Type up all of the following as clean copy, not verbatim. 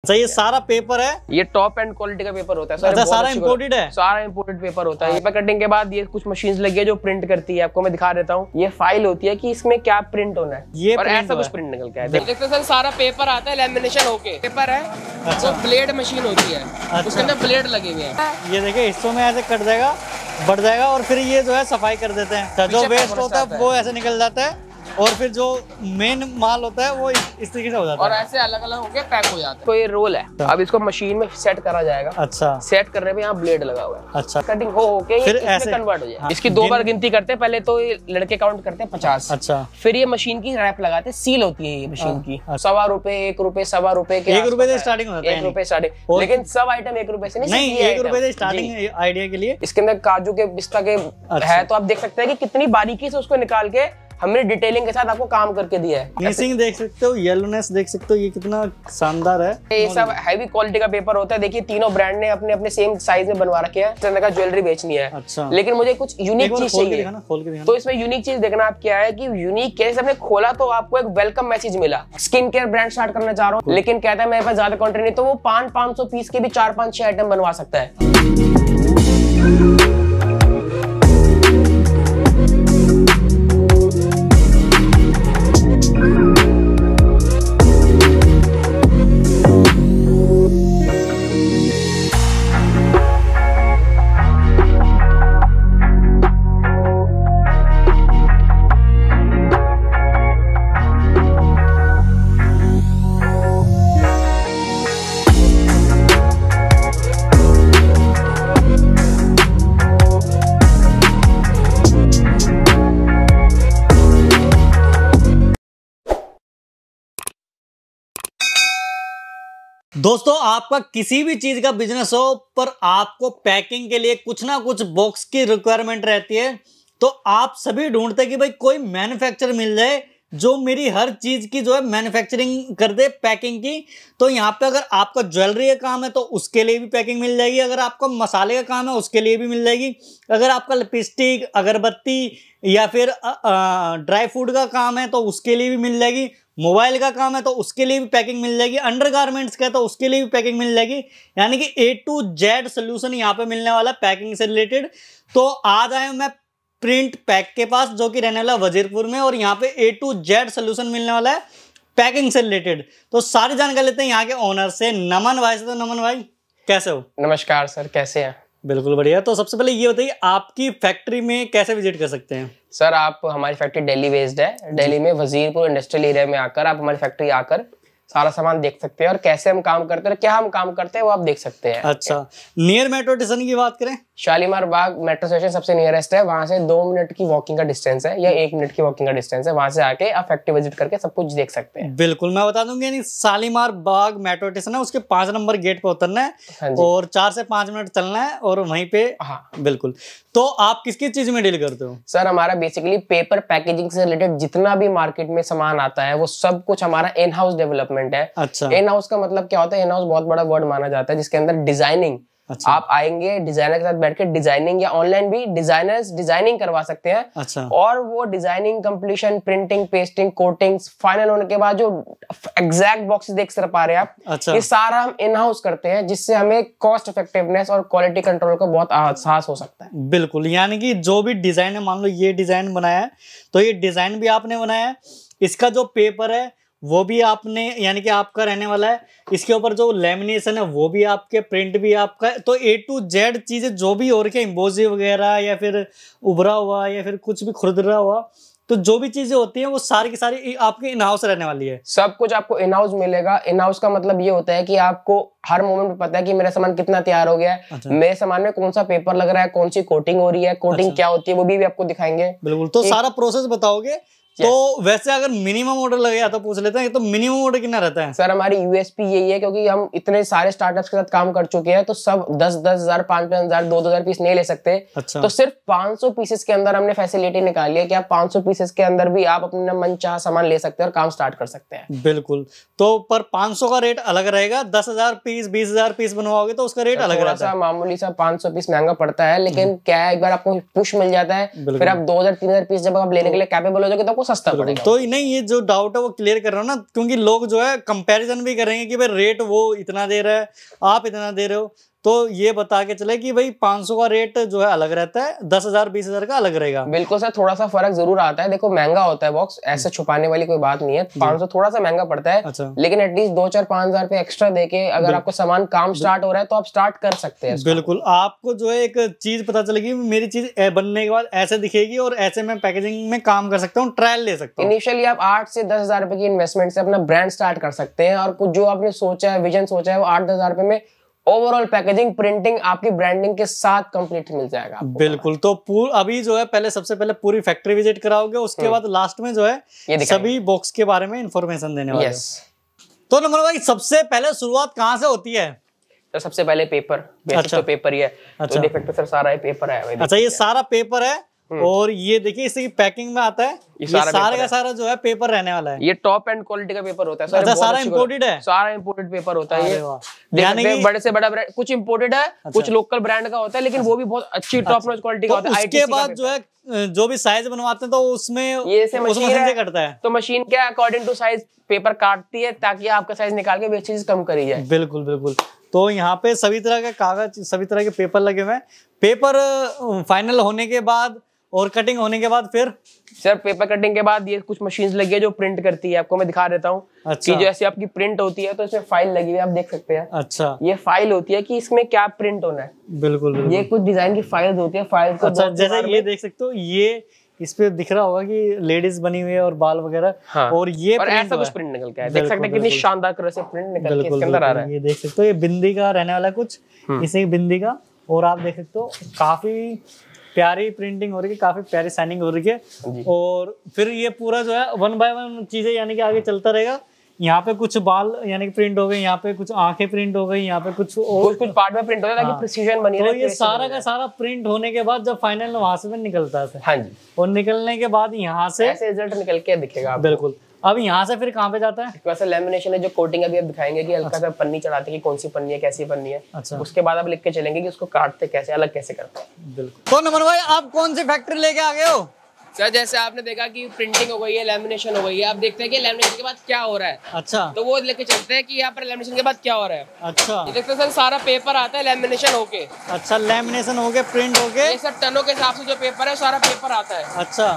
अच्छा, ये सारा पेपर है, ये टॉप एंड क्वालिटी का पेपर होता है सर। अच्छा, सारा इंपोर्टेड है, सारा इंपोर्टेड पेपर होता है। पेपर कटिंग के बाद ये कुछ मशीन लगी है जो प्रिंट करती है, आपको मैं दिखा देता हूँ। ये फाइल होती है कि इसमें क्या प्रिंट होना है, ये और ऐसा कुछ प्रिंट निकल के आया। देखते सर, सारा पेपर आता है लैमिनेशन होके, पेपर है। अच्छा, तो ब्लेड मशीन होती है, उसके अंदर ब्लेड लगे हुए हैं। ये देखिए हिस्सों में ऐसे कट जाएगा, बढ़ जाएगा, और फिर ये जो है सफाई कर देते हैं। जो वेस्ट होता है वो ऐसे निकल जाता है, और फिर जो मेन माल होता है वो इस तरीके से हो जाता है, और ऐसे अलग अलग होके पैक हो जाता है। तो ये रोल है, अब इसको मशीन में सेट करा जाएगा। अच्छा, सेट करने में यहाँ ब्लेड लगा हुआ है। अच्छा, कटिंग हो के फिर ऐसे कन्वर्ट हो जाए। इसकी 2 बार गिनती करते हैं, पहले तो ये लड़के काउंट करते हैं 50। अच्छा, फिर ये मशीन की रैप लगाते हैं, सील होती है ये मशीन की। ₹1.25, ₹1, ₹1.25 के ₹1 से स्टार्टिंग होता है, ₹1 स्टार्टिंग। लेकिन सब आइटम ₹1 से नहीं, ₹1 से स्टार्टिंग आइडिया के लिए। इसके अंदर काजू के पिस्ता के है, तो आप देख सकते हैं कि कितनी बारीकी से उसको निकाल के हमने डिटेलिंग के साथ आपको काम करके दिया है। फिनिशिंग देख सकते हो, येलोनेस देख सकते हो, ये कितना शानदार है। ये सब हैवी क्वालिटी का पेपर होता है। देखिए तीनों ब्रांड ने अपने अपने सेम साइज में बनवा रखे हैं। इस तरह का ज्वेलरी बेचनी है। अच्छा, लेकिन मुझे कुछ यूनिक चीज चाहिए, तो इसमें यूनिक चीज देखना आप क्या है कि यूनिक कैसे हमने खोला तो आपको एक वेलकम मैसेज मिला। स्किन केयर ब्रांड स्टार्ट करना चाह रहा हूँ, लेकिन कहता है मेरे पास ज्यादा क्वांटिटी नहीं, तो वो 500 पीस के भी 4-5-6 आइटम बनवा सकता है। दोस्तों, आपका किसी भी चीज का बिजनेस हो, पर आपको पैकिंग के लिए कुछ ना कुछ बॉक्स की रिक्वायरमेंट रहती है, तो आप सभी ढूंढते हैं कि भाई कोई मैन्युफैक्चरर मिल जाए जो मेरी हर चीज की जो है मैन्युफैक्चरिंग कर दे, पैकिंग की। तो यहाँ पे अगर आपका ज्वेलरी का काम है तो उसके लिए भी पैकिंग मिल जाएगी, अगर आपका मसाले का काम है उसके लिए भी मिल जाएगी, अगर आपका लिपस्टिक, अगरबत्ती या फिर ड्राई फ्रूट का काम है तो उसके लिए भी मिल जाएगी, मोबाइल का काम है तो उसके लिए भी पैकिंग मिल जाएगी, अंडरगारमेंट्स का है तो उसके लिए भी पैकिंग मिल जाएगी। यानी कि A to Z सोल्यूशन यहाँ पे मिलने वाला पैकिंग से रिलेटेड। तो आज आया मैं प्रिंट पैक के पास, जो कि रहने वाला वजीरपुर में, और यहाँ पे A to Z सोल्यूशन मिलने वाला है पैकिंग से रिलेटेड। तो सारी जानकारी लेते हैं यहाँ के ओनर से, नमन भाई से। तो नमन भाई कैसे हो? नमस्कार सर, कैसे हैं? बिल्कुल बढ़िया। तो सबसे पहले ये बताइए, आपकी फैक्ट्री में कैसे विजिट कर सकते हैं? सर, आप हमारी फैक्ट्री दिल्ली बेस्ड है। दिल्ली में वजीरपुर इंडस्ट्रियल एरिया में आकर आप हमारी फैक्ट्री आकर सारा सामान देख सकते हैं, और कैसे हम काम करते हैं, क्या हम काम करते हैं वो आप देख सकते हैं। अच्छा, नियर मेट्रो स्टेशन की बात करें, शालीमार बाग मेट्रो स्टेशन सबसे नियरेस्ट है। वहां से 2 मिनट की वॉकिंग का डिस्टेंस है, या 1 मिनट की वॉकिंग का डिस्टेंस है। वहां से आके आप फैक्ट्री विजिट करके सब कुछ देख सकते हैं। बिल्कुल, मैं बता दूंगी, यानी शालीमार बाग मेट्रो स्टेशन है, उसके 5 नंबर गेट पे उतरना है, और 4 से 5 मिनट चलना है, और वहीं पे। हाँ बिल्कुल। तो आप किस किस चीज में डील करते हो? सर, हमारा बेसिकली पेपर पैकेजिंग से रिलेटेड जितना भी मार्केट में सामान आता है वो सब कुछ हमारा इन हाउस डेवलपमेंट है। अच्छा, इन हाउस का मतलब क्या होता है? इन हाउस बहुत बड़ा वर्ड माना जाता है, जिसके अंदर डिजाइनिंग। अच्छा, आप आएंगे डिजाइनर के साथ बैठ के डिजाइनिंग, या ऑनलाइन भी डिजाइनर्स डिजाइनिंग करवा सकते हैं। अच्छा, और वो designing, completion, printing, pasting, coatings, final होने के बाद जो एग्जैक्ट बॉक्सेस देख सर पा रहे हैं आप। अच्छा, ये सारा हम इन हाउस करते हैं, जिससे हमें कॉस्ट इफेक्टिवनेस और क्वालिटी कंट्रोल का बहुत एहसास हो सकता है। बिल्कुल, यानी कि जो भी डिजाइन है, मान लो ये डिजाइन बनाया है तो ये डिजाइन भी आपने बनाया है, इसका जो पेपर है वो भी आपने, यानी कि आपका रहने वाला है, इसके ऊपर जो लेमिनेशन है वो भी आपके, प्रिंट भी आपका। तो A to Z चीजें जो भी हो रही है, एम्बोजी वगैरह, या फिर उभरा हुआ, या फिर कुछ भी खुरदरा हुआ, तो जो भी चीजें होती हैं वो सारी की सारी आपके इन हाउस रहने वाली है। सब कुछ आपको इन हाउस मिलेगा। इन हाउस का मतलब ये होता है कि आपको हर मोमेंट पे पता है कि मेरा सामान कितना तैयार हो गया है। अच्छा, मेरे सामान में कौन सा पेपर लग रहा है, कौन सी कोटिंग हो रही है, कोटिंग क्या होती है, वो भी आपको दिखाएंगे। बिल्कुल, तो सारा प्रोसेस बताओगे। तो वैसे अगर मिनिमम ऑर्डर लगेगा तो पूछ लेते हैं, तो मिनिमम ऑर्डर कितना रहता है? सर, हमारी यूएसपी यही है, क्योंकि हम इतने सारे स्टार्टअप्स के साथ काम कर चुके हैं, तो सब 10,000, 5,000, 2,000 पीस नहीं ले सकते। अच्छा, तो सिर्फ 500 पीसेस के अंदर हमने फैसिलिटी निकाली है कि आप 500 पीसेस के अंदर भी आप अपना मनचाहा सामान ले सकते हैं और काम स्टार्ट कर सकते हैं। बिल्कुल, तो पर 500 का रेट अलग रहेगा, 10,000 पीस, 20,000 पीस बनवाओगे तो उसका रेट अलग रहता है। मामूली सा 500 पीस महंगा पड़ता है, लेकिन क्या है, एक बार आपको पुश मिल जाता है, फिर आप 2,000, 3,000 पीस जब आप लेने के लिए कैपेबल हो जाओगे तो आपको सस्ता पड़ेगा। तो नहीं, ये जो डाउट है वो क्लियर कर रहा हूँ ना, क्योंकि लोग जो है कंपैरिजन भी करेंगे कि भाई रेट वो इतना दे रहा है, आप इतना दे रहे हो, तो ये बता के चले कि भाई 500 का रेट जो है अलग रहता है, 10,000 20,000 का अलग रहेगा। बिल्कुल सर, थोड़ा सा फर्क जरूर आता है। देखो महंगा होता है बॉक्स, ऐसे छुपाने वाली कोई बात नहीं है। 500 थोड़ा सा महंगा पड़ता है। अच्छा। लेकिन एटलीस्ट 2-4-5,000 रुपए एक्स्ट्रा देके अगर आपको सामान काम स्टार्ट हो रहा है तो आप स्टार्ट कर सकते हैं। बिल्कुल, आपको जो है एक चीज पता चलेगी, मेरी चीज बनने के बाद ऐसे दिखेगी और ऐसे मैं पैकेजिंग में काम कर सकता हूँ, ट्रायल ले सकता हूँ। इनिशियली आप 8 से 10,000 रुपए की इन्वेस्टमेंट से अपना ब्रांड स्टार्ट कर सकते हैं, और कुछ जो आपने सोचा है, विजन सोचा है, वो 8-10,000 रुपए में ओवरऑल पैकेजिंग, प्रिंटिंग आपकी ब्रांडिंग के साथ कंप्लीट मिल जाएगा आपको। बिल्कुल। तो अभी जो है सबसे पहले पूरी फैक्ट्री विजिट कराओगे, उसके बाद लास्ट में जो है सभी बॉक्स के बारे में इंफॉर्मेशन देने वाले। तो नंबर भाई, सबसे पहले शुरुआत कहाँ से होती है? तो सबसे पहले पेपर, बेसिक तो पेपर ही है। तो डिफेक्ट सर सारा पेपर है। अच्छा, ये सारा पेपर है। और ये देखिए इसकी पैकिंग में आता है, ये सारा का सारा जो है पेपर रहने वाला है। ये टॉप एंड क्वालिटी का पेपर होता है। अच्छा, सारा इंपोर्टेड है? सारा इंपोर्टेड पेपर होता है। ये बड़े से बड़ा ब्रांड, कुछ इंपोर्टेड है, कुछ लोकल ब्रांड का होता है, लेकिन वो भी बहुत अच्छी टॉप नॉच क्वालिटी का होता है। उसके बाद जो है जो भी साइज बनवाते हैं तो उसमें ये मशीन से कटता है। तो मशीन क्या अकॉर्डिंग टू साइज पेपर काटती है, ताकि आपका साइज निकाल के वे चीज कम करी जाए। बिल्कुल बिल्कुल। तो यहाँ पे सभी तरह के कागज, सभी तरह के पेपर लगे हुए हैं। पेपर फाइनल होने के बाद और कटिंग होने के बाद फिर सर पेपर कटिंग के बाद ये कुछ मशीन्स लगी है जो प्रिंट करती है। आपको मैं दिखा देता हूँ। अच्छा। कि जैसे आपकी प्रिंट होती है तो इसमें फाइल लगी हुई है, आप देख सकते हैं। अच्छा। ये फाइल होती है कि इसमें क्या प्रिंट होना है। बिल्कुल बिल्कुल। ये कुछ डिजाइन की फाइल्स होती है। फाइल को अच्छा, जैसे ये देख सकते हो, ये इस पे दिख रहा होगा कि लेडीज बनी हुई है और बाल वगैरह। हाँ। और ये और ऐसा कुछ प्रिंट निकल के आया, देख सकते हैं कितनी शानदार तरह से प्रिंट निकल के इसके अंदर आ रहा है। ये देख सकते हो, ये बिंदी का रहने वाला है कुछ, इसी बिंदी का। और आप देख सकते हो काफी प्यारी प्रिंटिंग हो रही है, काफी प्यारी साइनिंग हो रही है। और फिर ये पूरा जो है 1 बाय 1 चीजें यानी कि आगे चलता रहेगा। यहाँ पे कुछ बाल यानी कि प्रिंट हो गए, यहाँ पे कुछ आंखें प्रिंट हो गई, यहाँ पे कुछ पार्ट में प्रिंट हो गया ताकि प्रिसीजन बनी रहे। तो ये सारा का सारा प्रिंट होने के बाद जब फाइनल वहां से निकलता है। हाँ जी। और निकलने के बाद यहाँ से ऐसे रिजल्ट निकल के दिखेगा। बिल्कुल। अब यहाँ से फिर कहाँ पे जाता है? वैसे लेमिनेशन है, जो कोटिंग अभी आप दिखाएंगे कि हल्का सा पन्नी चढ़ाते हैं कि कौन सी पन्नी है, कैसी पन्नी है। अच्छा। उसके बाद आप लिख के चलेंगे कि उसको काटते कैसे, अलग कैसे करते हैं। बिल्कुल। तो नमन भाई, आप कौन सी फैक्ट्री लेके आ गए हो? सर जैसे आपने देखा कि प्रिंटिंग हो गई है, लेमिनेशन हो गई है, आप देखते हैं कि लेमिनेशन के बाद क्या हो रहा है। अच्छा। तो वो लेके चलते हैं कि यहाँ पर लेमिनेशन के बाद क्या हो रहा है। अच्छा। ये देखते हैं सर, सारा पेपर आता है लेमिनेशन होके। अच्छा, लेमिनेशन होके प्रिंट होके। ये सब टनों के हिसाब से जो पेपर है, सारा पेपर आता है। अच्छा।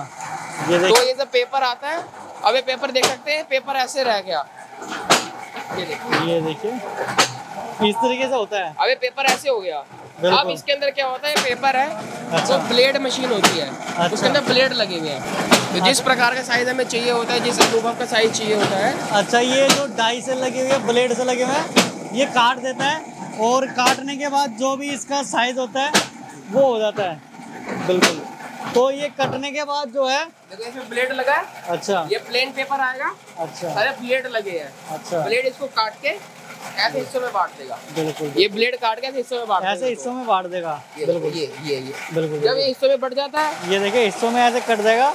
तो ये सब पेपर आता है। अब ये पेपर देख सकते हैं, पेपर ऐसे रह गया। ये देखिए इस तरीके से होता है। अब ये पेपर ऐसे हो गया। अब इसके अंदर क्या होता है, पेपर है। अच्छा। तो ब्लेड मशीन होती है। अच्छा। उसके अंदर ब्लेड लगे हुए हैं। तो जिस प्रकार का साइज हमें चाहिए होता है, जिस अनुभव का साइज चाहिए होता है। अच्छा, ये जो डाई से लगे हुए हैं, ब्लेड से लगे हुए हैं, ये काट देता है और काटने के बाद जो भी इसका साइज होता है वो हो जाता है। बिल्कुल। तो ये कटने के बाद जो है, देखो इसमें ब्लेड लगा है। अच्छा। ये प्लेन पेपर आएगा। अच्छा। सारे ब्लेड लगे हैं। अच्छा। ब्लेड इसको काट के ऐसे हिस्सों में बांट देगा। बिल्कुल। ये ब्लेड काट के ऐसे हिस्सों में बांट देगा। ऐसे हिस्सों में बांट देगा। बिल्कुल। ये बिल्कुल। जब ये हिस्सों में बढ़ जाता है, ये देखिए हिस्सों में ऐसे कट जाएगा,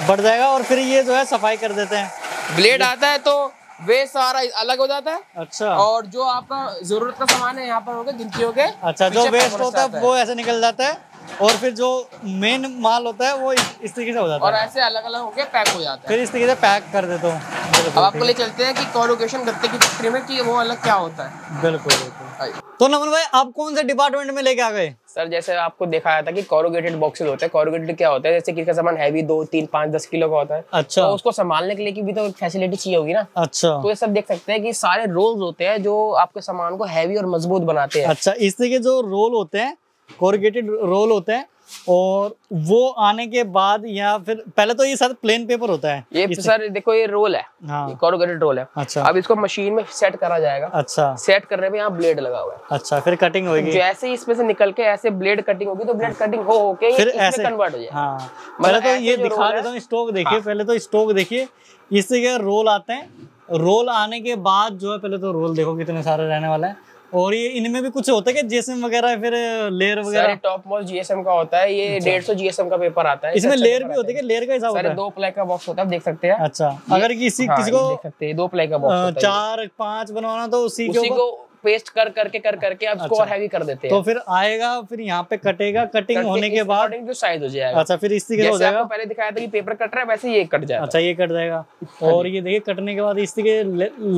बढ़ जाएगा, और फिर ये जो है सफाई कर देते हैं। ब्लेड आता है तो वे सारा अलग हो जाता है। अच्छा। और जो आपका जरूरत का सामान है यहाँ पर होगा, गिनती होके। अच्छा, जो वेस्ट होता है वो ऐसे निकल जाता है, और फिर जो मेन माल होता है वो इस तरीके से हो जाता है, और ऐसे अलग अलग होके पैक हो जाता है। फिर इस तरीके से पैक कर देता हूँ। अब आपको ले चलते हैं कि कोरोगेशन गत्ते की फैक्ट्री में कि वो अलग क्या होता है। बिल्कुल बिल्कुल। तो नमन भाई, आप कौन से डिपार्टमेंट में लेके आ गए? सर जैसे आपको दिखाया था कि कोरोगेटेड बॉक्सेस होते हैं। कोरोगेटेड क्या होता है, जैसे किसी का सामान हैवी 2, 3, 5, 10 किलो का होता है। अच्छा। तो उसको संभालने के लिए की भी तो फैसिलिटी चाहिए होगी ना। अच्छा। तो ये सब देख सकते हैं कि सारे रोल्स होते हैं जो आपके सामान को हैवी और मजबूत बनाते हैं। अच्छा, इस तरीके जो रोल होते हैं, कोरुगेटेड रोल होते हैं, और वो आने के बाद या फिर पहले तो ये सारा प्लेन पेपर होता है। ये सर देखो, ये रोल है। हाँ। ये कोरुगेटेड रोल है। अच्छा। अब इसको मशीन में सेट करा जाएगा। अच्छा। सेट करने में यहाँ ब्लेड लगा हुआ है। अच्छा, फिर कटिंग होगी। जैसे ही इसमें से निकल के ऐसे ब्लेड कटिंग होगी, तो ब्लेड कटिंग हो के फिर ऐसे ऐसे कन्वर्ट हो जाएगा। हाँ। पहले तो ये दिखा देता हूँ, स्टॉक देखिए। पहले तो स्टॉक देखिए, इस तरीके रोल आते हैं। रोल आने के बाद जो है, पहले तो रोल देखो कितने सारे रहने वाले हैं। और ये इनमें भी कुछ होता है कि जीएसएम वगैरह, फिर लेयर वगैरह। टॉप मोस्ट जीएसएम का होता है। ये 150 जीएसएम का पेपर आता है। इसमें लेयर भी होती है, लेयर का हिसाब होता है। 2 प्लाई का बॉक्स होता है, आप देख सकते हैं। अच्छा, अगर किसी को देख सकते हैं 2 प्लाई का बॉक्स होता है। 4-5 बनवाना तो उसी को पेस्ट कर करके आप इसको और हैवी कर देते हैं। तो फिर आएगा, फिर यहाँ पे कटेगा, कटिंग होने के बाद जो साइज हो जाएगा। अच्छा, फिर इस तरीके हो जाएगा। आपको पहले दिखाया था कि पेपर कट रहा है, वैसे ये कट जाएगा। अच्छा, ये कट जाएगा। और ये देखिए कटने के बाद इस तरीके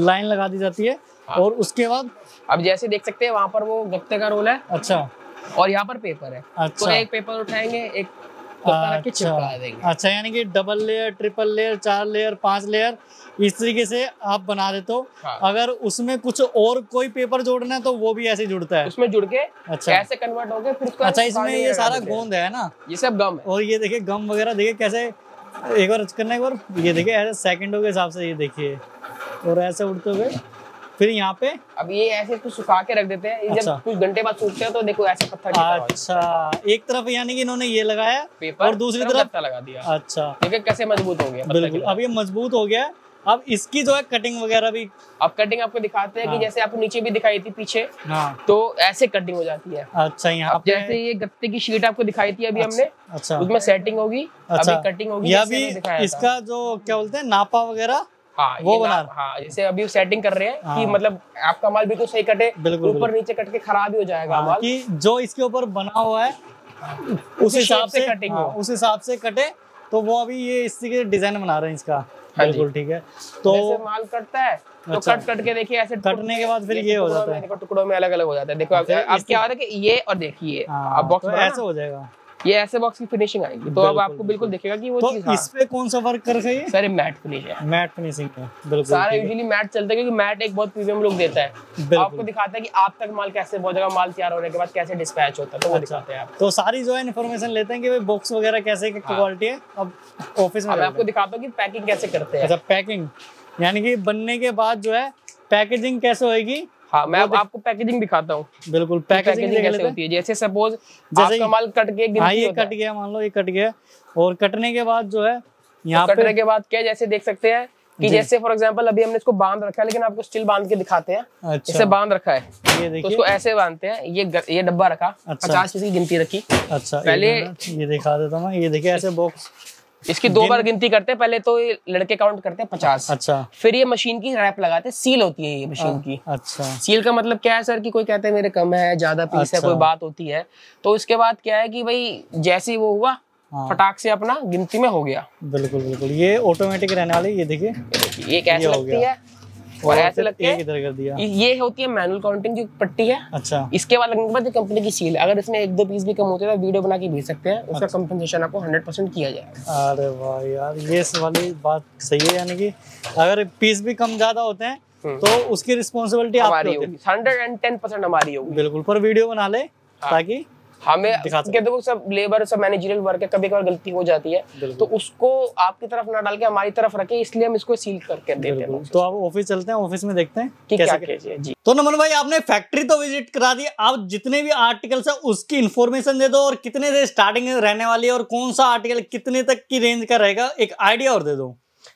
लाइन लगा दी जाती है। और उसके बाद अब जैसे देख सकते हैं वहाँ पर वो गत्ते का रोल है। अच्छा, और यहाँ पर पेपर है। अच्छा, तो एक पेपर उठाएंगे, एक चिपका देंगे। अच्छा, यानी कि double layer, triple layer, 4 layer, 5 layer, इस तरीके से आप बना देते हो। हाँ। अगर उसमें कुछ और कोई पेपर जोड़ना है तो वो भी ऐसे जुड़ता है, उसमें जुड़ के अच्छा ऐसे कन्वर्ट हो गए फिर उसको। अच्छा, इसमें ये सारा गोंद है ना, ये सब गम है। और ये देखिए गम वगैरह देखिए कैसे, एक बार करना, एक बार ये देखिए ऐसे सेकंडों के हिसाब से ये देखिए, और ऐसे उड़ते हुए फिर यहाँ पे अब ये ऐसे इसको सुखा के रख देते हैं। अच्छा। जब कुछ घंटे बाद सूखते हैं तो देखो ऐसे पत्थर। अच्छा, एक तरफ यानी कि इन्होंने ये लगाया पेपर और दूसरी तरफ लगा दिया। अच्छा, देखिए कैसे मजबूत हो गया। बिल्कुल, अब ये मजबूत हो गया। अब इसकी जो है कटिंग वगैरह भी, अब कटिंग आपको दिखाते हैं कि जैसे आपको नीचे भी दिखाई थी पीछे, तो ऐसे कटिंग हो जाती है। अच्छा, यहाँ पे जैसे ये गत्ते की शीट आपको दिखाई थी अभी हमने, अच्छा, उसमें सेटिंग होगी, अभी कटिंग होगी। अभी इसका जो क्या बोलते हैं नापा वगैरह, हाँ, वो बना, हाँ, जैसे अभी सेटिंग कर रहे हैं कि मतलब आपका माल बिल्कुल सही कटे, ऊपर नीचे कट के खराब ही हो जाएगा माल, कि जो इसके ऊपर बना हुआ है उस हिसाब से कटिंग हो, उस हिसाब से कटे। तो वो अभी ये इस तरीके डिजाइन बना रहे हैं इसका। बिल्कुल ठीक है। तो जैसे माल कटता है तो कट के देखिए ऐसे कटने के बाद फिर ये हो जाता है, देखो टुकड़ों में अलग अलग हो जाता है। देखो अब क्या होता है कि ये और देखिए अब बॉक्स ऐसे हो जाएगा, ये ऐसे बॉक्स की फिनिशिंग आएगी। तो अब आपको बिल्कुल दिखेगा कि वो चीज। इस पे कौन सा वर्क कर रखा है? सर मैट फिनिश है, मैट फिनिशिंग है। बिल्कुल, सारा यूजुअली मैट चलता है क्योंकि मैट एक बहुत प्रीमियम लुक देता है। आपको दिखाता है कि आप तक माल कैसे पहुंचेगा, माल तैयार होने के बाद कैसे डिस्पैच होता है, तो वो दिखाते हैं आप। तो सारी जो है इन्फॉर्मेशन लेते हैं कि भाई बॉक्स वगैरह कैसे क्वालिटी है। अब ऑफिस में मैं आपको दिखाता हूँ कि पैकिंग कैसे करते हैं। अच्छा, पैकिंग यानी कि बनने के बाद जो है पैकेजिंग कैसे होएगी। हाँ, मैं आपको पैकेजिंग दिखाता हूँ। बिल्कुल, पैकेजिंग कैसे होती है। जैसे सपोज आपका माल कट के ये कट गया, मान लो ये कट गया, और कटने के बाद जो है यहाँ कटने के बाद क्या, जैसे देख सकते हैं कि जैसे फॉर एग्जांपल अभी हमने इसको बांध रखा है, लेकिन आपको स्टिल बांध के दिखाते हैं। अच्छा, इसे बांध रखा है, ये देखिए, तो उसको ऐसे बांधते हैं। ये डब्बा रखा, 50 पीस की गिनती रखी। अच्छा, पहले ये दिखा देता हूँ। ये देखिए ऐसे बॉक्स, इसकी 2 बार गिनती करते हैं। पहले तो ये लड़के काउंट करते हैं 50। अच्छा, फिर ये मशीन की रैप लगाते हैं, सील होती है ये मशीन की। अच्छा, सील का मतलब क्या है सर कि कोई कहते हैं मेरे कम है, ज्यादा पीस है, कोई बात होती है, तो इसके बाद क्या है कि भाई जैसे ही वो हुआ फटाक से अपना गिनती में हो गया। बिल्कुल बिल्कुल, ये ऑटोमेटिक रहने वाली। ये देखिए ये कैसे लगती है और ऐसे लगती है, इधर कर दिया। ये होती है मैनुअल काउंटिंग की पट्टी है। अच्छा, इसके बाद लगने के बाद कंपनी की सील है। अगर इसमें 1-2 पीस भी कम होते हैं तो वीडियो बना के भेज सकते हैं, उसका कंपनसेशन आपको 100% किया जाएगा। अरे वाह यार, ये वाली बात सही है। यानी कि अगर पीस भी कम ज्यादा होते हैं तो उसकी रिस्पॉन्सिबिलिटी आपकी होगी, 110% हमारी होगी। बिल्कुल, पर वीडियो बना ले ताकि हमें देखो सब लेबर सब मैनेजरियल वर्क है, कभी कभार गलती हो जाती है, तो उसको आपकी तरफ ना डाल के हमारी तरफ रखे, इसलिए हम इसको सील करके देते हैं। तो आप ऑफिस चलते हैं, ऑफिस में देखते हैं कि कैसे जी। तो नमन भाई, आपने फैक्ट्री तो विजिट करा दी, आप जितने भी आर्टिकल्स है उसकी इन्फॉर्मेशन दे दो, और कितने से स्टार्टिंग रहने वाली है, और कौन सा आर्टिकल कितने तक की रेंज का रहेगा, एक आइडिया और दे दो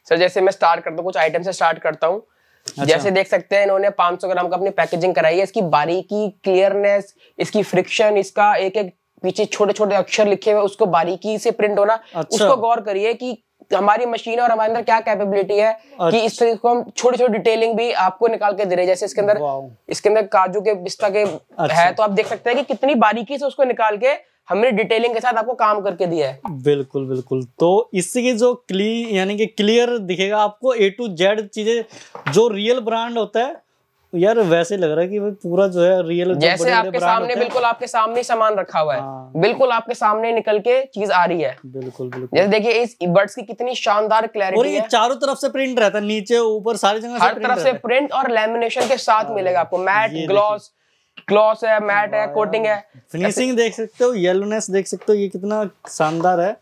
सर। जैसे मैं स्टार्ट करता हूँ, कुछ आइटम से स्टार्ट करता हूँ। अच्छा। जैसे देख सकते हैं इन्होंने 500 ग्राम का अपनी पैकेजिंग कराई है। इसकी बारीकी, क्लियरनेस, इसकी फ्रिक्शन, इसका एक एक पीछे छोटे छोटे अक्षर लिखे हुए उसको बारीकी से प्रिंट होना। अच्छा। उसको गौर करिए कि हमारी मशीन और हमारे अंदर क्या कैपेबिलिटी है। अच्छा। कि इस तरह को हम छोटी छोटी डिटेलिंग भी आपको निकाल के दे रहे हैं। जैसे इसके अंदर काजू के पिस्ता के अच्छा। है, तो आप देख सकते हैं कि कितनी बारीकी से उसको निकाल के हमने डिटेलिंग के साथ आपको काम करके दिया है। बिल्कुल बिल्कुल, तो इससे की जो यानी कि क्लियर दिखेगा आपको A to Z चीजें। जो रियल ब्रांड होता है यार, वैसे लग रहा है कि भाई पूरा जो है रियल, जैसे आपके सामने बिल्कुल आपके सामने सामान रखा हुआ है। हाँ। बिल्कुल आपके सामने निकल के चीज आ रही है। बिल्कुल बिल्कुल, जैसे देखिए इस बर्ड्स की कितनी शानदार क्लैरिटी है, और ये चारों तरफ से प्रिंट रहता है, नीचे ऊपर सारी जगह हर तरफ से प्रिंट और लेमिनेशन के साथ मिलेगा आपको। मैट, ग्लॉस है, मैट है, कोटिंग है। फिनिशिंग देख सकते हो, येलोनेस देख सकते हो, ये कितना शानदार है,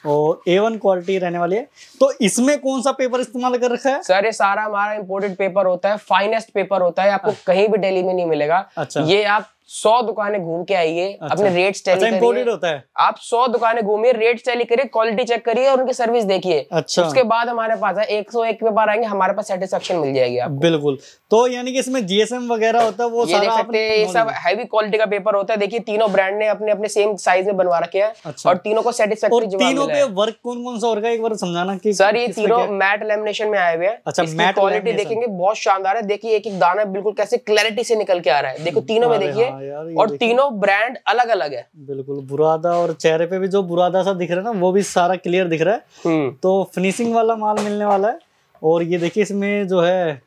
और A1 क्वालिटी रहने वाली है। तो इसमें कौन सा पेपर इस्तेमाल कर रखा है सर? ये सारा हमारा इंपोर्टेड पेपर होता है, फाइनेस्ट पेपर होता है, आपको कहीं भी दिल्ली में नहीं मिलेगा। अच्छा। ये आप 100 दुकानें घूम के आइए, अपने रेट्स टैली करिए। इंपोर्टेड होता है? आप 100 दुकानें घूमिए, रेट्स टैली करिए, क्वालिटी चेक करिए और उनकी सर्विस देखिए। अच्छा। उसके बाद हमारे पास है 101 पे बार आएंगे, हमारे पास सेटिस्फेक्शन मिल जाएगी आपको। बिल्कुल। तो यानी कि इसमें जीएसएम वगैरह होता है, वो ये देख सकते हैं, ये सब हैवी क्वालिटी का पेपर होता है। देखिए तीनों ब्रांड ने अपने अपने सेम साइज में बनवा रखे हैं। अच्छा। और तीनों को सेटिस्फैक्टरी जवाब मिला है। तीनों पे वर्क कौन-कौन सा होगा, एक बार समझाना कि सर ये तीनों मैट लैमिनेशन में आए हुए हैं। अच्छा, मैट क्वालिटी देखेंगे बहुत शानदार है। देखिए एक एक दाना बिल्कुल कैसे क्लैरिटी से निकल के आ रहा है। देखो तीनों में देखिए, और तीनों ब्रांड अलग अलग है। बिल्कुल बुरादा, और चेहरे पे भी जो बुरादा सा दिख रहा है ना, वो भी सारा क्लियर दिख रहा है। तो फिनिशिंग वाला माल मिलने वाला है। और ये देखिए इसमें जो है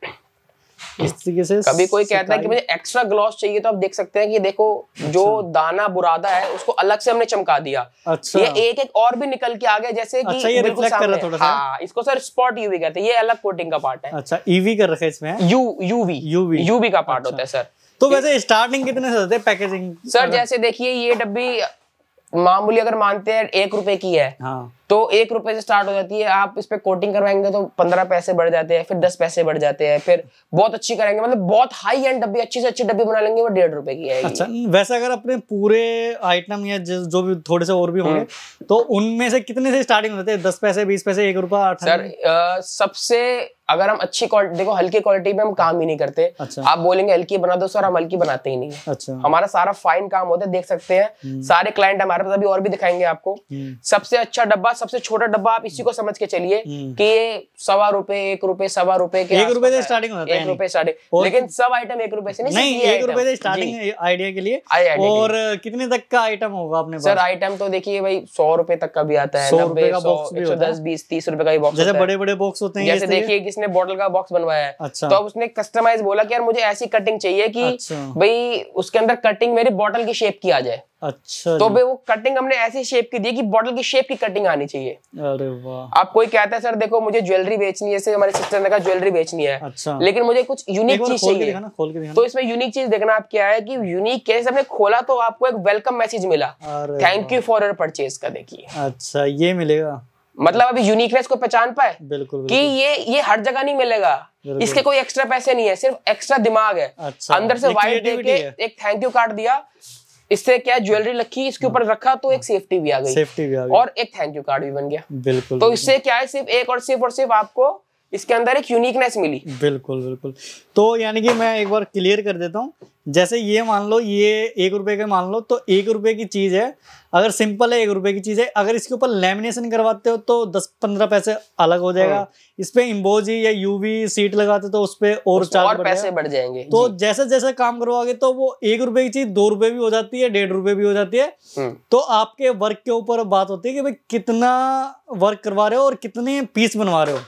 इस तरीके से, कभी कोई कहता है कि मुझे एक्स्ट्रा ग्लॉस चाहिए, तो आप देख सकते हैं कि देखो जो दाना बुरादा है उसको अलग से हमने चमका दिया। अच्छा। ये एक एक और भी निकल के आ गया, जैसे कि अच्छा, ये रिफ्लेक्ट कर रहा है थोड़ा सा। हाँ, इसको सर स्पॉट यूवी कहते हैं। ये अलग कोटिंग का पार्ट है। अच्छा, ईवी कर रखा है इसमें, यूवी का पार्ट होता है सर। तो वैसे स्टार्टिंग कितने से होते हैं पैकेजिंग? सर जैसे देखिए ये डब्बी मामूली अगर मानते हैं 1 रुपए की है, हाँ। तो 1 रुपए से स्टार्ट हो जाती है। आप इस पे कोटिंग करवाएंगे तो 15 पैसे बढ़ जाते हैं, फिर 10 पैसे बढ़ जाते हैं, फिर बहुत अच्छी करेंगे, मतलब बहुत हाई एंड डब्बी, अच्छी से अच्छी डब्बी बना लेंगे, वो 1.5 रुपए की आएगी। अच्छा, वैसे अगर अपने पूरे आइटम या जो भी थोड़े से और भी होंगे, तो उनमें से कितने से स्टार्टिंग होते हैं? 10 पैसे, 20 पैसे, 1 रुपया? सर सबसे अगर हम अच्छी क्वालिटी, देखो हल्की क्वालिटी में हम काम ही नहीं करते। अच्छा। आप बोलेंगे हल्की बना दो सर, हम हल्की बनाते ही नहीं है। अच्छा। हमारा सारा फाइन काम होता है, देख सकते हैं सारे क्लाइंट हमारे पास, अभी और भी दिखाएंगे आपको। सबसे अच्छा डब्बा, सबसे छोटा डब्बा, आप इसी को समझ के चलिए कि ये 1.25 रुपए, 1 रुपए, 1.25 रुपए के 1 रुपए से स्टार्टिंग होता है। 1 रुपए स्टार्टिंग, लेकिन सब आइटम 1 रुपए से नहीं, 1 रुपए से स्टार्टिंग आइडिया के लिए। और कितने तक का आइटम होगा अपने पास? सर आइटम तो देखिए भाई 100 रुपए तक का भी आता है, 90, 110, 20, 30 रुपए का भी बॉक्स, जैसे बड़े बड़े बॉक्स होते हैं। जैसे देखिए किसने बॉटल का बॉक्स बनवाया है। अच्छा। तो अब उसने कस्टमाइज बोला कि यार मुझे ऐसी कटिंग चाहिए कि भाई उसके अंदर कटिंग मेरी बॉटल की शेप की आ जाए। अच्छा। तो भाई वो कटिंग हमने ऐसी शेप की दी कि बॉटल की शेप की कटिंग आनी चाहिए। अरे वाह। आप कोई कहता है सर देखो मुझे ज्वेलरी बेचनी है, जैसे हमारे सिस्टर ने कहा ज्वेलरी बेचनी है। अच्छा। लेकिन मुझे कुछ यूनिक चीज चाहिए, तो इसमें यूनिक चीज देखना आप क्या है कि यूनिक कैसे हमने खोला तो आपको एक वेलकम मैसेज मिला, thank you for your purchase का। देखिए अच्छा, ये मिलेगा, मतलब अभी यूनिकनेस को पहचान पाए। बिल्कुल। कि ये हर जगह नहीं मिलेगा, इसके कोई एक्स्ट्रा पैसे नहीं है, सिर्फ एक्स्ट्रा दिमाग है। अच्छा, अंदर से वाइट देके एक थैंक यू कार्ड दिया, इससे क्या ज्वेलरी रखी, इसके ऊपर रखा तो एक सेफ्टी भी आ गई, और एक थैंक यू कार्ड भी बन गया। बिल्कुल। तो इससे क्या है, सिर्फ एक और सिर्फ आपको इसके अंदर एक यूनिकनेस मिली। बिल्कुल बिल्कुल। तो यानी कि मैं एक बार क्लियर कर देता हूँ, जैसे ये मान लो ये 1 रुपए के मान लो, तो 1 रुपए की चीज है, अगर सिंपल है 1 रुपए की चीज है, अगर इसके ऊपर लेमिनेशन करवाते हो तो 10-15 पैसे अलग हो जाएगा। इस पे इम्बोजी या यूवी सीट लगाते तो उस पे और चार्ज पैसे बढ़ जाएंगे। तो जैसे जैसे काम करवाओगे तो वो 1 रुपए की चीज 2 रुपए भी हो जाती है, 1.5 रुपए भी हो जाती है। तो आपके वर्क के ऊपर बात होती है कि भाई कितना वर्क करवा रहे हो और कितने पीस बनवा रहे हो,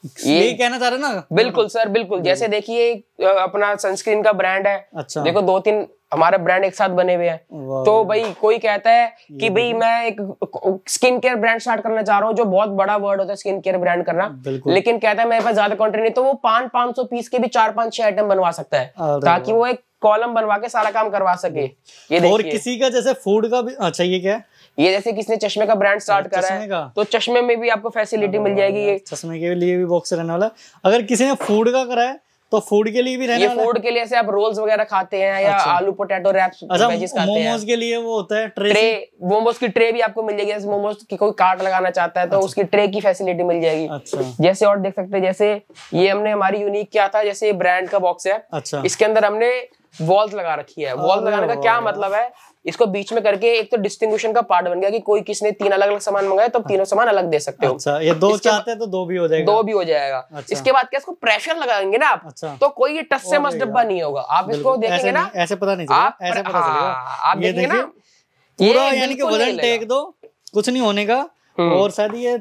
ये कहना चाह रहे ना? बिल्कुल सर, बिल्कुल। जैसे देखिए अपना सनस्क्रीन का ब्रांड है। अच्छा। देखो 2-3 हमारे ब्रांड एक साथ बने हुए हैं। तो भाई कोई कहता है कि भाई मैं एक स्किन केयर ब्रांड स्टार्ट करना चाह रहा हूँ, जो बहुत बड़ा वर्ड होता है स्किन केयर ब्रांड करना, लेकिन कहता है मेरे पास ज्यादा क्वांटिटी नहीं, तो वो 500 पीस के भी 4-5-6 आइटम बनवा सकता है, ताकि वो एक कॉलम बनवा के सारा काम करवा सके। ये और किसी का जैसे फूड का भी, अच्छा ये क्या है, ये जैसे किसने चश्मे का ब्रांड स्टार्ट करा है, तो चश्मे में भी आपको फैसिलिटी मिल जाएगी। ये चश्मे के लिए भी बॉक्स रहने वाला। अगर किसी ने फूड का करा है तो फूड के लिए भी रहने वाला है। फूड के लिए ऐसे आप रोल्स वगैरह खाते हैं या आलू पोटैटो रैप्स वेजिस खाते हैं। मोमोज के लिए वो होता है ट्रे, मोमोज की ट्रे भी आपको मिल जाएगी। जैसे मोमोज की कोई कार्ट लगाना चाहता है तो उसकी ट्रे की फैसिलिटी मिल जाएगी। अच्छा। जैसे और देख सकते हैं, जैसे ये हमने हमारी यूनिक क्या था, जैसे ब्रांड का बॉक्स है। अच्छा। इसके अंदर हमने वॉल्स लगा रखी है। वॉल्स लगाने का क्या मतलब है, इसको बीच में करके एक तो डिस्टिंग्विशन का पार्ट बन गया कि कोई किसने 3 अलग अलग सामान मंगाए तो तीनों सामान अलग दे सकते हो। अच्छा, ये 2 चाहते हैं तो 2 भी हो जाएगा। 2 भी हो जाएगा। अच्छा। इसके बाद क्या इसको प्रेशर लगाएंगे ना आप। अच्छा। तो कोई ये टस से मस डब्बा नहीं होगा। आप इसको देखेंगे ना, ऐसे पता नहीं चलेगा, ऐसे पता चलेगा। आप देखेंगे ना पूरा, यानी कि वजन टेक दो, कुछ नहीं होने का। और शायद ये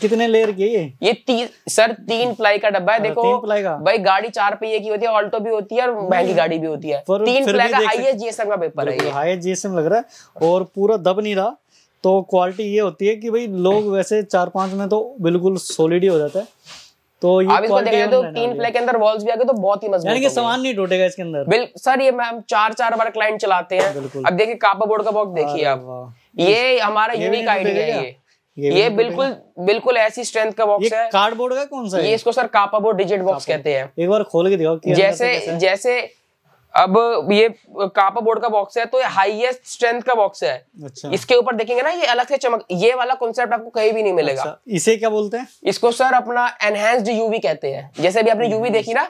कितने लेयर की है ये 3 प्लाई का डब्बा है। देखो 3 प्लाई का भाई, गाड़ी 4 पहिए की होती है, ऑल्टो भी होती है और महंगी गाड़ी भी होती है। 3 प्लाई का हाईएस्ट जीएसएम का पेपर है, हाईएस्ट जीएसएम लग रहा है और पूरा दब नहीं रहा। तो क्वालिटी ये होती है कि भाई लोग वैसे 4-5 में तो बिल्कुल सॉलिड ही हो जाता है। तो ये आप इसको देखेंगे तो 3 प्लाई के अंदर वॉल्स भी आ गए तो बहुत ही मजबूत, यानी कि सामान नहीं टूटेगा इसके अंदर। बिल्कुल सर, ये मैम 4 बार क्लाइंट चलाते हैं। अब देखिए कापा बोर्ड का बॉक्स देखिए आप, ये हमारा यूनिक आइडिया है। ये बिल्कुल ऐसी स्ट्रेंथ का बॉक्स है। कार्डबोर्ड का कौन सा है ये? इसको सर कापा बोर्ड डिजिट बॉक्स कहते हैं। एक बार खोल के दिखाओ। जैसे अब ये कापा बोर्ड का बॉक्स है तो ये हाईएस्ट स्ट्रेंथ का बॉक्स है। अच्छा। इसके ऊपर देखेंगे ना ये अलग से चमक, ये वाला कॉन्सेप्ट आपको कहीं भी नहीं मिलेगा। अच्छा। इसे क्या बोलते हैं? इसको सर अपना एनहेंस्ड यूवी कहते हैं। जैसे अभी आपने यूवी देखी ना,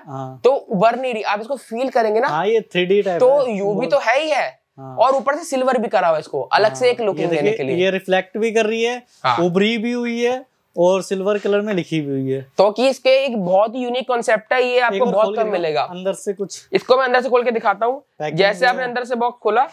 तो बर नहीं रही, आप इसको फील करेंगे ना, ये 3D टाइप तो यूवी तो है ही है, और ऊपर से सिल्वर भी करा हुआ है इसको अलग से एक लुकिंग देने के लिए। ये रिफ्लेक्ट भी कर रही है, उभरी भी हुई है और सिल्वर कलर में लिखी भी हुई है, तो कि इसके एक बहुत ही यूनिक कॉन्सेप्ट है। ये आपको बहुत कम मिलेगा। अंदर से कुछ, इसको मैं अंदर से खोल के दिखाता हूँ। जैसे आपने अंदर से बॉक्स खोला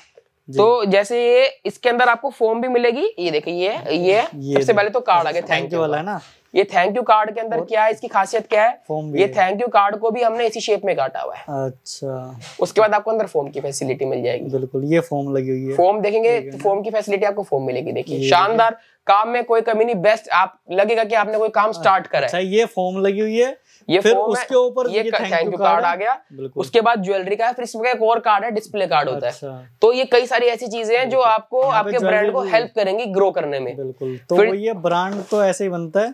तो जैसे ये इसके अंदर आपको फोम भी मिलेगी। ये देखिए ये सबसे पहले तो कार्ड आ गया थैंक यू वाला है ना। ये थैंक यू कार्ड के अंदर क्या है, इसकी खासियत क्या है, ये थैंक यू कार्ड को भी हमने इसी शेप में काटा हुआ है। अच्छा। उसके बाद आपको अंदर फोम की फैसिलिटी मिल जाएगी। बिल्कुल, ये फोम लगी हुई है। फोम देखेंगे, फोम की फैसिलिटी आपको फोम मिलेगी। देखिए शानदार, काम में कोई कमी नहीं, बेस्ट। आप लगेगा कि आपने कोई काम स्टार्ट करा है। अच्छा, ये फोम लगी हुई है, ये फिर उसके ऊपर ये थैंक यू कार्ड आ गया। उसके बाद ज्वेलरी का है, फिर इसमें एक और कार्ड है, डिस्प्ले कार्ड होता है। तो ये कई सारी ऐसी चीजें हैं जो आपको आपके ब्रांड को हेल्प करेंगी ग्रो करने में। बिल्कुल। तो ये ब्रांड तो ऐसे ही बनता है।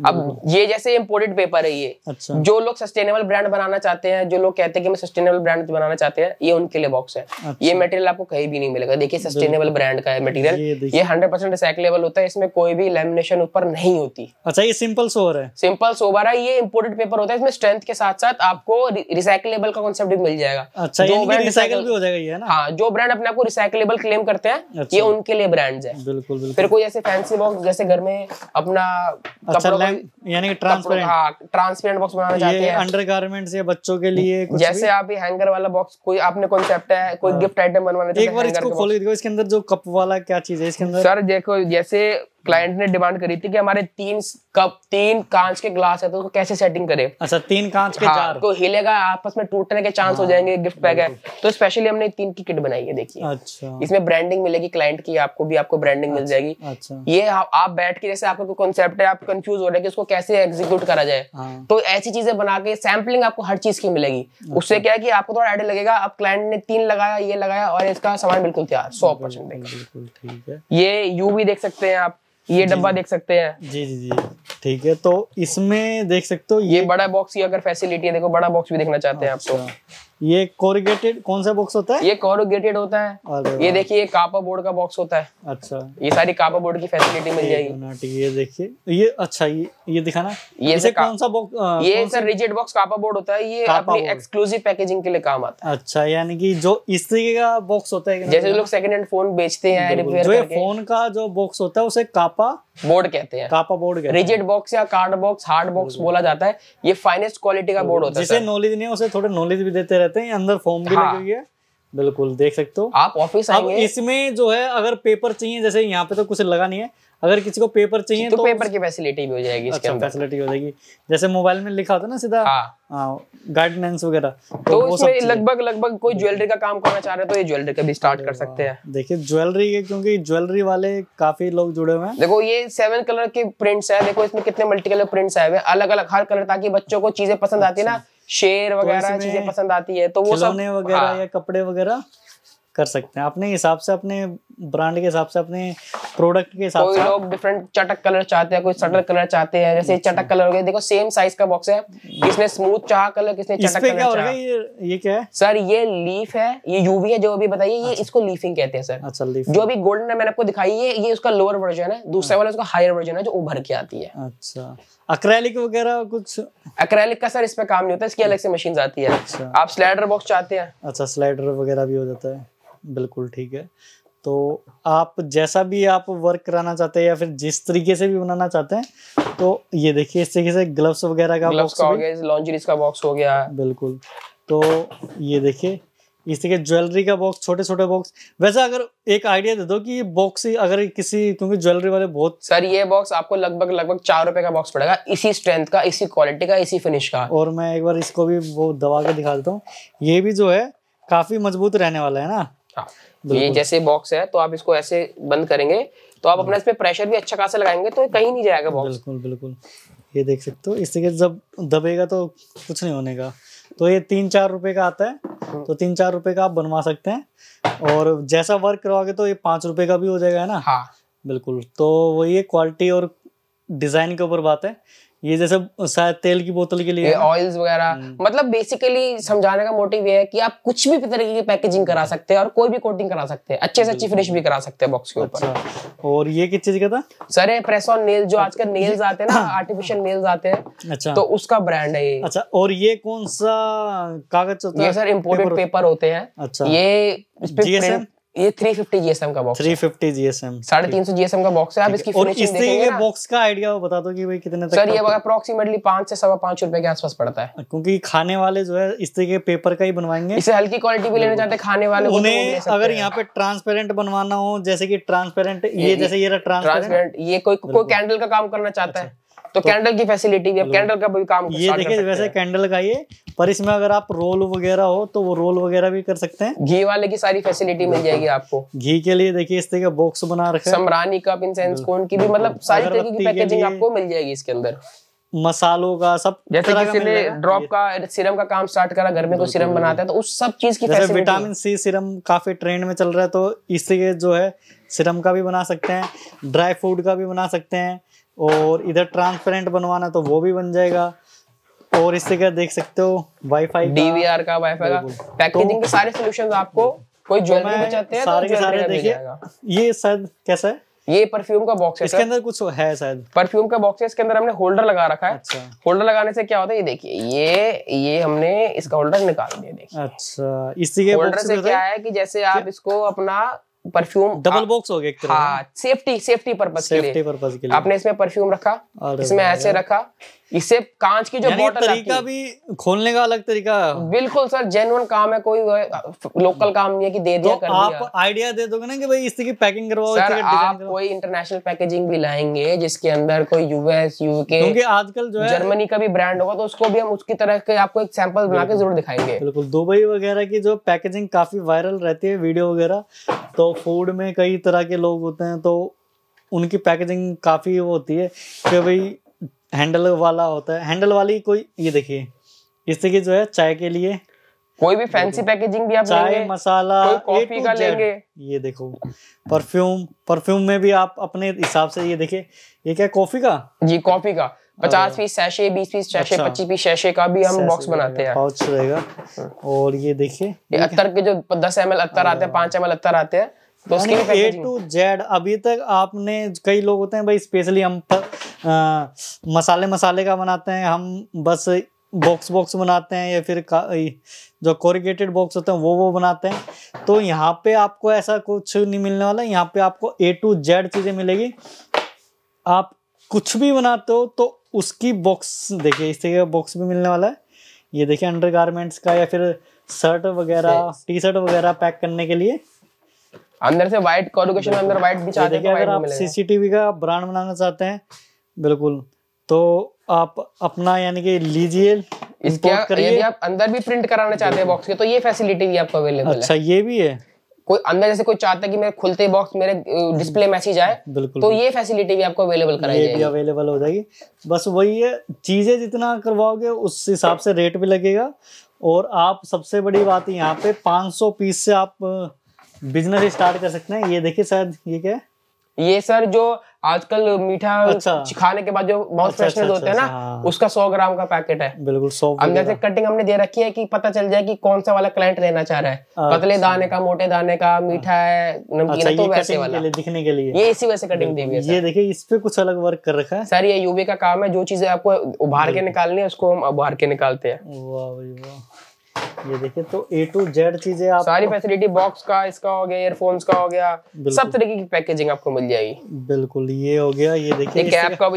अब ये जैसे इम्पोर्टेड पेपर है ये। अच्छा। जो लोग सस्टेनेबल ब्रांड बनाना चाहते हैं, जो लोग कहते हैं कि मैं सस्टेनेबल ब्रांड बनाना चाहते हैं, ये उनके लिए बॉक्स है। अच्छा। ये मटेरियल आपको कहीं भी नहीं मिलेगा। देखिए सस्टेनेबल ब्रांड का है मटेरियल, ये 100% रिसाइक्लेबल होता है, इसमें कोई भी लैमिनेशन ऊपर नहीं होती। अच्छा, ये सिंपल सोवर है। सिंपल सोवर है, ये इम्पोर्टेड पेपर होता है। इसमें स्ट्रेंथ के साथ साथ आपको रिसाइक्लेबल का कॉन्सेप्ट भी मिल जाएगा। अच्छा, रिसाइकल भी हो जाएगा ये ना। हाँ, जो ब्रांड अपने आपको रिसाइक्लेबल क्लेम करते हैं, ये उनके लिए ब्रांड्स है। बिल्कुल। फिर कोई ऐसे फैंसी बॉक्स जैसे घर में अपना यानी कि ट्रांसपेरेंट बॉक्स बनाना चाहते हैं, अंडरगारमेंट्स या बच्चों के लिए कुछ जैसे आप ये हैंगर वाला बॉक्स, कोई आपने कॉन्सेप्ट है, कोई गिफ्ट आइटम बनवाना चाहते हैं, एक बार इसको खोल के देखो, इसके अंदर जो कप वाला क्या चीज है इसके अंदर? सर देखो, जैसे क्लाइंट ने डिमांड करी थी कि हमारे 3 कप 3 कांच के ग्लास है, तो उसको कैसे सेटिंग करें। अच्छा, 3 कांच के जार तो हिलेगा, आपस में टूटने के चांस हो जाएंगे, गिफ्ट पैक है, तो स्पेशली हमने 3 की किट बनाई है। देखिए। अच्छा। इसमें ब्रांडिंग मिलेगी क्लाइंट की, आपको भी आपको ब्रांडिंग मिल जाएगी। अच्छा। ये आप बैठ के, जैसे आपका कोई कॉन्सेप्ट है, आप कंफ्यूज हो रहे हैं कि उसको कैसे एग्जीक्यूट करा जाए, तो ऐसी चीजें बना के सैम्पलिंग आपको हर चीज की मिलेगी। उससे क्या है कि आपको थोड़ा आइडिया लगेगा। अब क्लाइंट ने 3 लगाया, ये लगाया, और इसका सामान बिल्कुल तैयार 100%। बिल्कुल ठीक है। ये यू भी देख सकते हैं आप, ये डब्बा देख सकते हैं। जी ठीक है। तो इसमें देख सकते हो ये बड़ा बॉक्स की अगर फैसिलिटी है, देखो बड़ा बॉक्स भी देखना चाहते हैं आप तो। ये कोरुगेटेड कौन सा बॉक्स होता है? ये कोरुगेटेड होता है। ये देखिए कापा बोर्ड का बॉक्स होता है। अच्छा। ये सारी कापा बोर्ड की फैसिलिटी मिल जाएगी। ये देखिए, ये अच्छा, ये दिखाना, ये कौन सा बॉक्स? ये सर रिजिड बॉक्स कापा बोर्ड होता है। ये अपनी एक्सक्लूसिव पैकेजिंग के लिए काम आता है। अच्छा, यानी कि जो इस तरीके का बॉक्स होता है, जैसे लोग सेकंड हैंड फोन बेचते हैं, रिपेयर करके, फोन का जो बॉक्स होता है उसे कापा बोर्ड कहते हैं। कापा बोर्ड कहते हैं। रिजिड बॉक्स या कार्ड बॉक्स, हार्ड बॉक्स बोला जाता है। ये फाइनेस्ट क्वालिटी का बोर्ड होता है। जिसे नॉलेज नहीं है उसे थोड़ा नॉलेज भी देते रहते हैं। अंदर फॉर्म भी लगी हुई है। बिल्कुल देख सकते हो आप ऑफिस आएंगे। अब इसमें जो है अगर पेपर चाहिए, जैसे यहाँ पे तो कुछ लगा नहीं है, अगर किसी को पेपर चाहिए तो पेपर की फैसिलिटी भी हो जाएगी इसके अंदर। फैसिलिटी हो जाएगी, जैसे मोबाइल में लिखा होता है ना सीधा गाइडलाइंस वगैरह, तो इसमें लगभग कोई ज्वेलरी का काम करना चाह रहे हैं तो ये ज्वेलरी का भी स्टार्ट कर सकते हैं। देखिए ज्वेलरी के, क्योंकि ज्वेलरी वाले काफी लोग जुड़े हुए हैं। देखो ये 7 कलर के प्रिंट्स है। देखो इसमें कितने मल्टी कलर प्रिंट्स आए हुए, अलग अलग हर कलर, ताकि बच्चों को चीजें पसंद आती है ना, शेर वगैरह चीजें पसंद आती है, तो वो सब वगैरह या कपड़े वगैरह कर सकते हैं अपने हिसाब से, अपने ब्रांड के हिसाब से, अपने प्रोडक्ट के हिसाब से। कोई लोग डिफरेंट चटक कलर चाहते हैं, कोई सटल कलर चाहते हैं। जैसे चटक कलर हो गया, देखो सेम साइज का बॉक्स है, किसने स्मूथ चाहा कलर, किसने चटक कलर चाहा। ये क्या है सर? ये लीफ है, ये यूवी है जो अभी बताइए। ये इसको लीफिंग कहते हैं सर। अच्छा, लीफ। जो अभी गोल्डन मैंने आपको दिखाई है, ये उसका लोअर वर्जन है। दूसरा वाला उसका हायर वर्जन है जो उभर के आती है। अच्छा, एक्रेलिक वगैरह कुछ? एक्रेलिक का सर इस पे काम नहीं होता, इसकी अलग से मशीन आती है। अच्छा। आप स्लाइडर बॉक्स चाहते हैं? अच्छा, स्लाइडर वगैरह भी हो जाता है। बिल्कुल ठीक है। तो आप जैसा भी आप वर्क कराना चाहते हैं या फिर जिस तरीके से भी बनाना चाहते हैं, तो ये देखिए इस तरीके से ग्लव्स वगैरह का बॉक्स हो गया, लॉन्जरीज का बॉक्स हो गया। बिल्कुल। तो ये देखिए इस तरीके ज्वेलरी का बॉक्स, छोटे छोटे बॉक्स। वैसे अगर एक आइडिया दे दो कि ये बॉक्स अगर किसी, क्योंकि ज्वेलरी वाले बहुत। सर ये बॉक्स आपको लगभग 4 रुपए का बॉक्स पड़ेगा, इसी स्ट्रेंथ का, इसी क्वालिटी का, इसी फिनिश का। और मैं एक बार इसको भी वो दबा के दिखा देता हूँ। ये भी जो है काफी मजबूत रहने वाला है ना। ये जैसे बॉक्स है, तो आप इसको ऐसे बंद करेंगे तो आप अपना इसमें प्रेशर भी अच्छा खासा लगाएंगे तो कहीं नहीं जाएगा बॉक्स। बिल्कुल। ये देख सकते हो, इससे जब दबेगा तो कुछ नहीं होने का। तो ये 3-4 रुपए का आता है, तो 3-4 रुपए का आप बनवा सकते हैं। और जैसा वर्क करवाओगे तो ये 5 रुपए का भी हो जाएगा, है ना। हाँ बिल्कुल। तो वो ये क्वालिटी और डिजाइन के ऊपर बात है। ये जैसे शायद तेल की बोतल के लिए, ऑयल्स वगैरह। मतलब बेसिकली समझाने का मोटिव ये है कि आप कुछ भी तरीके की पैकेजिंग करा सकते हैं और कोई भी कोटिंग करा सकते हैं, अच्छे से अच्छी फिनिश भी करा सकते हैं बॉक्स के ऊपर। अच्छा। और ये किस चीज का था सर? ये प्रेस ऑन नेल, जो आजकल नेल्स आते हैं ना, आर्टिफिशियल नेल्स आते हैं। अच्छा। तो उसका ब्रांड है ये। अच्छा। और ये कौन सा कागज होता है? ये सर इम्पोर्टेड पेपर होते हैं। अच्छा। ये ये 350 GSM का बॉक्स, 350 GSM, 350 GSM का बॉक्स है। आप इसकी फिनिशिंग देखेंगे ना, बॉक्स का आइडिया बता दो कि भाई कितने तक? सर ये अप्रोक्सीमेटली 5 से 5.25 रुपए के आसपास पड़ता है, क्योंकि खाने वाले जो है इस तरीके पेपर का ही बनवाएंगे। इसे हल्की क्वालिटी भी लेना चाहते हैं खाने वाले, उन्हें अगर यहाँ पे ट्रांसपेरेंट बनवाना हो, जैसे कि ट्रांसपेरेंट, ये जैसे ये ट्रांसपेरेंट, ये कोई कैंडल का काम करना चाहता है तो कैंडल की फैसिलिटी भी, अब कैंडल का भी काम ये देखिए वैसे कैंडल का ये, पर इसमें अगर आप रोल वगैरह हो तो वो रोल वगैरह भी कर सकते हैं। घी वाले की सारी फैसिलिटी मिल जाएगी आपको। घी के लिए देखिए इस तरह का बॉक्स बना रखा है, समरानी कप, इंसेंस कोन की भी, मतलब सारी तरह की पैकेजिंग आपको मिल जाएगी इसके अंदर। मसालों का सब, जैसे किसी ने ड्रॉप का सिरम का काम स्टार्ट करा, घर में कोई सिरम बनाता है तो उस सब चीज की फैसिलिटी। विटामिन सी सिरम काफी ट्रेंड में चल रहा है, तो इससे जो है सिरम का भी बना सकते हैं, ड्राई फ्रूट का भी बना सकते हैं, और इधर ट्रांसपेरेंट बनवाना तो वो भी बन जाएगा। और इससे क्या देख सकते हो, वाईफाई, डीवीआर का, वाईफाई का, पैकेजिंग के सारे सॉल्यूशंस आपको। कोई ज्वेलरी में चाहते हैं सारे के सारे देखिए। ये शायद कैसा है? ये परफ्यूम का बॉक्स है, इसके अंदर कुछ है शायद, परफ्यूम का बॉक्स है, इसके अंदर हमने होल्डर लगा रखा है। अच्छा। होल्डर लगाने से क्या होता है, ये देखिए ये हमने इसका होल्डर निकाल दिया, देखिए। अच्छा। इसी के होल्डर से क्या है कि जैसे आप इसको अपना परफ्यूम, डबल बॉक्स हो गया एक तरह। हाँ, सेफ्टी पर्पस के लिए आपने इसमें परफ्यूम रखा, इसमें ऐसे रखा। इससे कांच की जो बॉटल तरीका भी खोलने का अलग तरीका, बिल्कुल सर जेन्युइन काम है, कोई लोकल काम नहीं है कि दे दिया तो कर दिया। आप आइडिया दे दोगे ना कि भाई इस तरह की पैकिंग करवाओ, सर आप कोई इंटरनेशनल पैकेजिंग भी लाएंगे जिसके अंदर कोई यूएस, यूके, क्योंकि आजकल जो है जर्मनी का भी ब्रांड होगा, तो उसको भी हम उसकी तरह के आपको एक सैंपल बना के जरूर दिखाएंगे। बिल्कुल। दुबई वगैरह की जो पैकेजिंग काफी वायरल रहती है, वीडियो वगैरह, तो फूड में कई तरह के लोग होते हैं, तो उनकी पैकेजिंग काफी वो होती है कि भाई हैंडल वाला होता है, हैंडल वाली कोई, ये देखिए इस तरह की जो है चाय के लिए कोई भी फैंसी पैकेजिंग भी आप चाय लेंगे, मसाला, कोई कॉफी का लेंगे। ये देखो परफ्यूम में भी आप अपने हिसाब से, ये देखिए ये क्या कॉफी का जी, कॉफी का 50 piece sachet, 20 piece sachet, 25 piece sachet का भी हम बॉक्स बनाते हैं, पाउच रहेगा। और ये देखिए ये अत्तर के जो 10 ml अत्तर आते हैं, 5 ml अत्तर आते हैं, तो उसकी A to Z। अभी तक आपने, कई लोग होते हैं भाई स्पेशली हम मसाले का बनाते हैं, हम बस बॉक्स बनाते हैं, या फिर जो कोरिगेटेड बॉक्स होते हैं वो बनाते हैं। तो यहाँ पे आपको ऐसा कुछ नहीं मिलने वाला, यहाँ पे आपको A to Z चीजें मिलेगी। आप कुछ भी बनाते हो तो उसकी बॉक्स देखिए, इस तरह का बॉक्स भी मिलने वाला है। ये देखिए अंडरगारमेंट्स का, या फिर शर्ट वगैरह, टी शर्ट वगैरह पैक करने के लिए। अंदर से व्हाइट कोरुगेशन में अंदर व्हाइट भी चाहते हैं तो अगर आप सीसीटीवी का ब्रांड बनाना चाहते हैं, बिल्कुल, तो आप अपना यानी कि लीजिए, यदि आप अंदर भी प्रिंट कराना चाहते हैं बॉक्स के, तो ये फैसिलिटी भी आपको अवेलेबल है। अच्छा, ये भी है। कोई अंदर जैसे कोई चाहता है कि मेरे खुलते बॉक्स मेरे डिस्प्ले मैसेज आए, तो ये फैसिलिटी भी आपको अवेलेबल कराई जाएगी, ये भी अवेलेबल हो जाएगी। बस वही है, चीजें जितना करवाओगे उस हिसाब से रेट भी लगेगा। और आप, सबसे बड़ी बात यहाँ पे 500 पीस से आप बिजनेस स्टार्ट कर सकते हैं। ये देखिए शायद ये क्या है, ये सर जो आजकल मीठा खाने के बाद जो बहुत फ्रेशनेस होते हैं ना, उसका 100 ग्राम का पैकेट है। बिल्कुल 100। अंदर से कटिंग हमने दे रखी है कि पता चल जाए कि कौन सा वाला क्लाइंट लेना चाह रहा है, पतले दाने का, मोटे दाने का, मीठा है, नमकीन है, तो वैसे वाला दिखने के लिए ये इसी वजह से कटिंग दी हुई है। ये देखिए इस पे कुछ अलग वर्क कर रखा है सर, ये यूवी का काम है, जो चीजें आपको उभार के निकालनी है उसको हम उभार के निकालते हैं। वाह भाई वाह। ये देखिए तो A to Z चीजें आप, सारी फैसिलिटी, बॉक्स का, इसका हो गया, ईयरफोन्स का हो गया, सब तरीके की पैकेजिंग आपको मिल जाएगी। बिल्कुल, ये हो गया। ये देखिए ये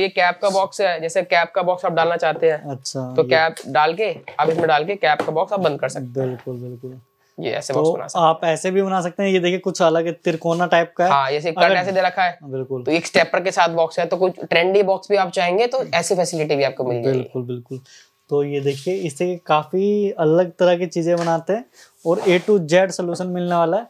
कैप का बॉक्स है, जैसे कैप का बॉक्स आप डालना चाहते हैं, अच्छा, तो कैप डाल के आप इसमें डाल के कैप का बॉक्स आप बंद कर सकते हैं। बिल्कुल ये ऐसे बॉक्स बना सकते हैं। आप ऐसे भी बना सकते हैं। ये देखिए कुछ अलग तिरकोना टाइप का है, हाँ, जैसे कट ऐसे दे रखा है, बिल्कुल, तो एक स्टेपर के साथ बॉक्स है, तो कुछ ट्रेंडी बॉक्स भी आप चाहेंगे तो ऐसी फैसिलिटी भी आपको मिल जाएगी। बिल्कुल। तो ये देखिए इससे काफी अलग तरह की चीजें बनाते हैं, और A to Z सोल्यूशन मिलने वाला है।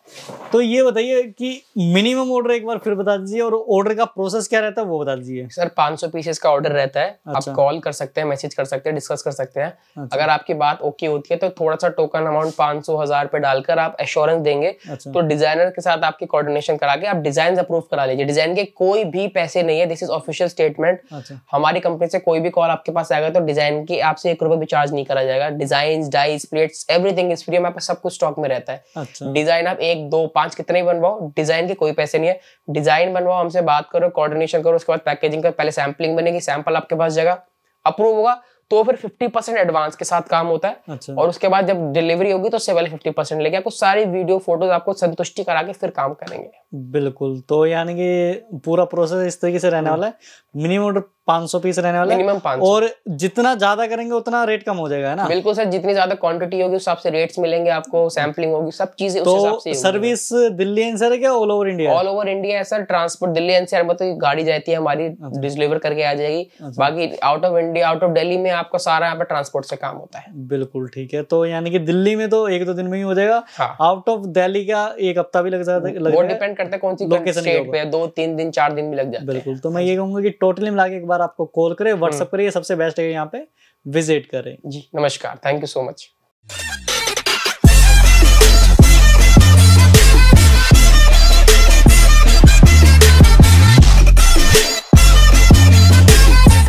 तो ये बताइए कि मिनिमम ऑर्डर एक बार फिर बता दीजिए, और ऑर्डर का प्रोसेस क्या रहता है वो बता दीजिए। सर 500 पीसेस का ऑर्डर रहता है। अच्छा। आप कॉल कर सकते हैं, मैसेज कर सकते हैं, डिस्कस कर सकते हैं। अच्छा। अगर आपकी बात ओके होती है तो थोड़ा सा टोकन अमाउंट 500-1000 पे डालकर आप एश्योरेंस देंगे। अच्छा। तो डिजाइनर के साथ आपकी कोऑर्डिनेशन करा के आप डिजाइन अप्रूव करा लीजिए। डिजाइन के कोई भी पैसे नहीं है, दिस इज ऑफिशियल स्टेटमेंट। अच्छा। हमारी कंपनी से कोई भी कॉल आपके पास आएगा तो डिजाइन की आपसे 1 रुपए भी चार्ज नहीं करा जाएगा। Design, dies, plates, everything is free. हमारे पास सब कुछ स्टॉक में रहता है। अच्छा। डिजाइन आप 1, 2, 5 कितने ही बनवाओ, डिजाइन के कोई पैसे नहीं है। डिजाइन बनवाओ, हमसे बात करो, कोऑर्डिनेशन करो, उसके बाद पैकेजिंग का पहले सैम्पलिंग बनेगी, सैंपल आपके पास जाएगा, अप्रूव होगा तो फिर 50% एडवांस के साथ काम होता है। अच्छा। और उसके बाद जब डिलीवरी होगी तो उससे पहले 50% लेके आपको सारी वीडियो फोटोज आपको संतुष्टि करा के फिर काम करेंगे। बिल्कुल। तो यानी कि पूरा प्रोसेस इस तरीके से रहने वाला है। मिनिमम ऑर्डर 500 पीस रहने वाला है। मिनिमम 500। और जितना ज्यादा करेंगे उतना रेट कम हो जाएगा, है ना? बिल्कुल सर, जितनी ज्यादा क्वांटिटी होगी उस हिसाब से रेट्स मिलेंगे आपको, सैम्पलिंग होगी, सब चीजें उस हिसाब से। तो सर्विस दिल्ली एनसीआर है क्या all over India? All over India है सर। ट्रांसपोर्ट दिल्ली एनसीआर में तो गाड़ी जाती है हमारी, डिलीवर करके आ जाएगी। बाकी out of India, out of Delhi में आपका सारा यहाँ पे ट्रांसपोर्ट से काम होता है। बिल्कुल ठीक है। तो यानी कि दिल्ली में तो 1-2 दिन में ही हो जाएगा। आउट ऑफ दिल्ली का 1 हफ्ता भी लग जाता है। वो डिपेंड करता है कौन सी स्टेट पे, 2-3 दिन 4 दिन भी लग जाते हैं। बिल्कुल। तो मैं ये कहूंगा कि टोटली मिला के एक बार आपको कॉल करें, व्हाट्सएप करिए, सबसे बेस्ट है यहाँ पे विजिट करें। जी नमस्कार, थैंक यू सो मच।